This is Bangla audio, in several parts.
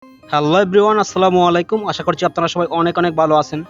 হ্যালো এভরিওয়ান, আসসালামু আলাইকুম। আশা করছি আপনারা সবাই অনেক অনেক ভালো আছেন।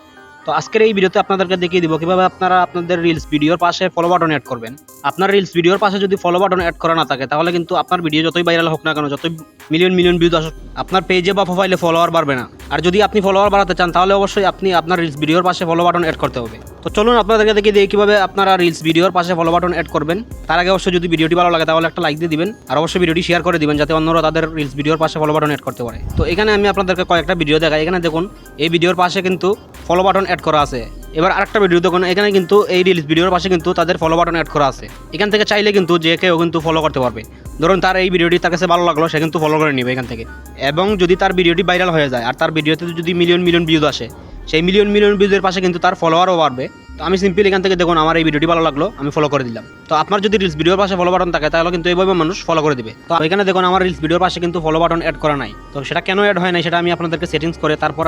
তো আজকের এই ভিডিওতে আপনাদেরকে দেখিয়ে দিব কিভাবে আপনারা আপনাদের রিলস ভিডিওর পাশে ফলো বাটন অ্যাড করবেন। আপনার রিলস ভিডিওর পাশে যদি ফলো বাটন অ্যাড করা না থাকে তাহলে কিন্তু আপনার ভিডিও যতই ভাইরাল হোক না কেন, যতই মিলিয়ন মিলিয়ন ভিউজ আসুক, আপনার পেজে বা প্রোফাইলে ফলোয়ার বাড়বে না। আর যদি আপনি ফলোয়ার বাড়াতে চান তাহলে অবশ্যই আপনি আপনার রিলস ভিডিওর পাশে ফলো বাটন অ্যাড করতে হবে। তো চলুন আপনাদেরকে দেখিয়ে দিই কিভাবে আপনারা রিলস ভিডিওর পাশে ফলো বাটন অ্যাড করবেন। তার আগে অবশ্যই যদি ভিডিওটি ভালো লাগে তাহলে একটা লাইক দিয়ে দিবেন, আর অবশ্যই ভিডিওটি শেয়ার করে দিবেন যাতে অন্যরা তাদের রিলস ভিডিওর পাশে ফলো বাটন অ্যাড করতে পারে। তো এখানে আমি আপনাদেরকে কয়েকটা ভিডিও দেখাই। এখানে দেখুন এই ভিডিওর পাশে কিন্তু ফলো বাটন অ্যাড করা আছে। এবার আরেকটা ভিডিও দেখুন, এখানে কিন্তু এই রিলস ভিডিওর পাশে কিন্তু তাদের ফলো বাটন অ্যাড করা আছে। এখান থেকে চাইলে কিন্তু যে কেউ কিন্তু ফলো করতে পারবে। ধরুন তার এই ভিডিওটি তার কাছে ভালো লাগলো, সে কিন্তু ফলো করে নেবে এখান থেকে। এবং যদি তার ভিডিওটি ভাইরাল হয়ে যায় আর তার ভিডিওতে যদি মিলিয়ন মিলিয়ন ভিউজ আসে, সেই মিলিয়ন মিলিয়ন ভিউজের পাশে কিন্তু তার ফলোয়ারও বাড়বে। তো আমি সিম্পল এখান থেকে দেখুন আমার এই ভিডিওটি ভালো লাগলো, আমি ফলো করে দিলাম। তো আপনার যদি রিলস ভিডিওর পাশে ফলো বাটন থাকে তাহলে কিন্তু এইভাবে মানুষ ফলো করে দিবে। তো এখানে দেখুন আমার রিলস ভিডিওর পাশে কিন্তু ফলো বাটন অ্যাড করা নাই। তো সেটা কেন অ্যাড হয় নাই সেটা আমি আপনাদেরকে সেটিংস করে তারপর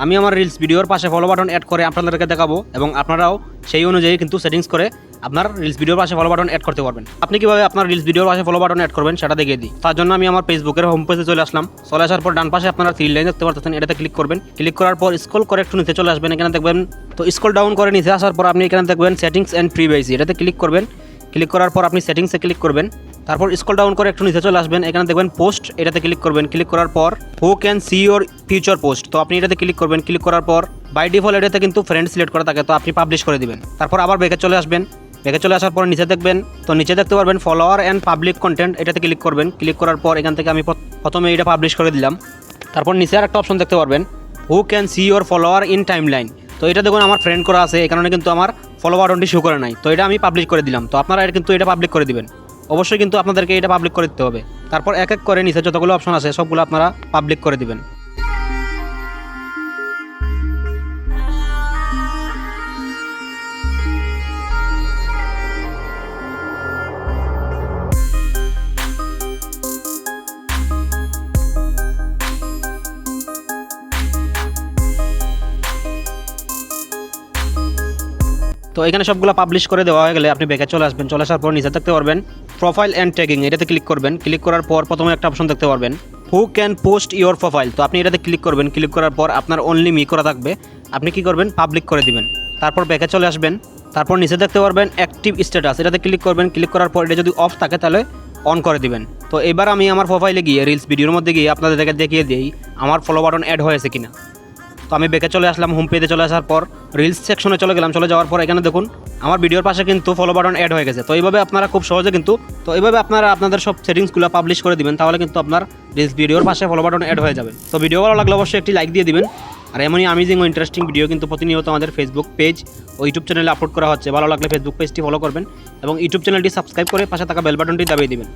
আমি আমার রিলস ভিডিওর পাশে ফলো বাটন অ্যাড করে আপনাদেরকে দেখাবো, এবং আপনারাও সেই অনুযায়ী কিন্তু সেটিংস করে আপনার রিলস ভিডিওর পাশে ফলো বাটন অ্যাড করতে পারবেন। আপনি কিভাবে আপনার রিলস ভিডিওর পাশে ফলো বাটন অ্যাড করবেন সেটা দেখিয়ে দিই। তার জন্য আমি আমার ফেসবুকের হোম পেজে চলে আসলাম। চলে আসার পর ডান পাশে আপনারা 3 লাইন দেখতে পাচ্ছেন, এটাতে ক্লিক করবেন। ক্লিক করার পর স্ক্রল করে একটু নিচে চলে আসবেন, এখানে দেখবেন। তো স্ক্রল ডাউন করে নিচে আসার পর আপনি এখানে দেখবেন সেটিংস অ্যান্ড প্রাইভেসি, এটাতে ক্লিক করবেন। ক্লিক করার পর আপনি সেটিংসে ক্লিক করবেন। তারপর স্ক্রল ডাউন করে একটু নিচে চলে আসবেন, এখানে দেখবেন পোস্ট, এটাতে ক্লিক করবেন। ক্লিক করার পর who can see your future post, তো আপনি এটাতে ক্লিক করবেন। ক্লিক করার পর বাই ডিফল্ট এটাতে কিন্তু ফ্রেন্ড সিলেক্ট করা থাকে, তো আপনি পাবলিশ করে দিবেন। তারপর আবার ব্যাকে চলে আসবেন। ব্যাকে চলে আসার পর নিচে দেখবেন, তো নিচে দেখতে পারবেন ফলোয়ার অ্যান্ড পাবলিক কন্টেন্ট, এটাতে ক্লিক করবেন। ক্লিক করার পর এখান থেকে আমি প্রথমে এটা পাবলিশ করে দিলাম। তারপর নিচে আর একটা অপশন দেখতে পারবেন who can see your follower in time line, তো এটা দেখুন আমার ফ্রেন্ড করা আছে, এই কারণে কিন্তু আমার ফলো বাটনটি শো করে নাই। তো এটা আমি পাবলিশ করে দিলাম। তো আপনারা কিন্তু এটা পাবলিক করে দিবেন, অবশ্যই কিন্তু আপনাদেরকে এটা পাবলিক করে দিতে হবে। তারপর এক এক করে নিচে যতগুলো অপশন আছে সবগুলো আপনারা পাবলিক করে দিবেন। তো এখানে সবগুলো পাবলিশ করে দেওয়া হয়ে গেলে আপনি ব্যাকে চলে আসবেন। চলে আসার পর নিচে দেখতে পারবেন প্রোফাইল অ্যান্ড ট্যাগিং, এটাতে ক্লিক করবেন। ক্লিক করার পর প্রথমে একটা অপশন দেখতে পারবেন who can post your profile, তো আপনি এটাতে ক্লিক করবেন। ক্লিক করার পর আপনার অনলি মি করা থাকবে, আপনি কি করবেন পাবলিক করে দিবেন। তারপর ব্যাকে চলে আসবেন। তারপর নিচে দেখতে পারবেন অ্যাক্টিভ স্ট্যাটাস, এটাতে ক্লিক করবেন। ক্লিক করার পর এটা যদি অফ থাকে তাহলে অন করে দিবেন। তো এবার আমি আমার প্রোফাইলে গিয়ে রিলস ভিডিওর মধ্যে গিয়ে আপনাদেরকে দেখিয়ে দিই আমার ফলো বাটন অ্যাড হয়েছে কিনা। তো আমি ব্যাকে চলে আসলাম, হোম পেজে চলে আসার পর রিলস সেকশনে চলে গেলাম। চলে যাওয়ার পর এখানে দেখুন আমার ভিডিওর পাশে কিন্তু ফলো বাটন অ্যাড হয়ে গেছে। তো এইভাবে আপনারা খুব সহজে এইভাবে আপনারা আপনাদের সব সেটিংসগুলো পাবলিশ করে দিবেন, তাহলে কিন্তু আপনার রিলস ভিডিওর পাশে ফলো বাটন অ্যাড হয়ে যাবে। তো ভিডিও ভালো লাগলে অবশ্যই একটি লাইক দিয়ে দিবেন। আর এমনই অ্যামেজিং ও ইন্টারেস্টিং ভিডিও কিন্তু প্রতিনিয়ত আমাদের ফেসবুক পেজ ও ইউটিউব চ্যানেলে আপলোড করা হচ্ছে। ভালো লাগলে ফেসবুক পেজটি ফলো করবেন এবং ইউটিউব চ্যানেলটি সাবস্ক্রাইব করে পাশে থাকা বেল বাটনটি দাবিয়ে দিবেন।